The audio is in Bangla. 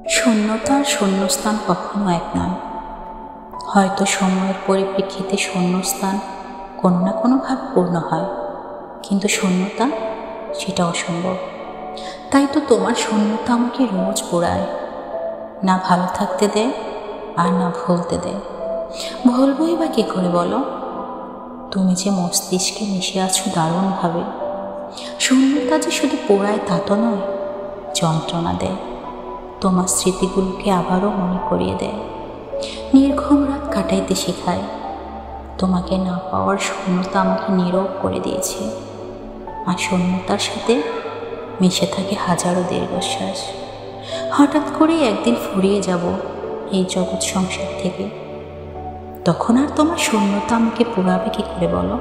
শূন্যতা আর শূন্যস্থান কখনো এক নয়। হয়তো সময়ের পরিপ্রেক্ষিতে শূন্যস্থান কোনো না কোনোভাবে পূর্ণ হয়, কিন্তু শূন্যতা সেটা অসম্ভব। তাই তো তোমার শূন্যতা আমাকে রোজ পোড়ায়, না ভালো থাকতে দেয় আর না ভুলতে দেয়। ভুলবই বা কী করে বলো? তুমি যে মস্তিষ্কে মিশে আছো দারুণভাবে। শূন্যতা যে শুধু পোড়ায় তা তো নয়, যন্ত্রণা দেয়, তোমার স্মৃতিগুলোকে আবারও মনে করিয়ে দেয়, নির্ঘুম রাত কাটাইতে শেখায়। তোমাকে না পাওয়ার শূন্যতা আমাকে নীরব করে দিয়েছে, আর শূন্যতার সাথে মিশে থাকে হাজারো দীর্ঘশ্বাস। হঠাৎ করেই একদিন ফুরিয়ে যাব এই জগৎ সংসার থেকে, তখন আর তোমার শূন্যতা আমাকে পোড়াবে কী করে বলো?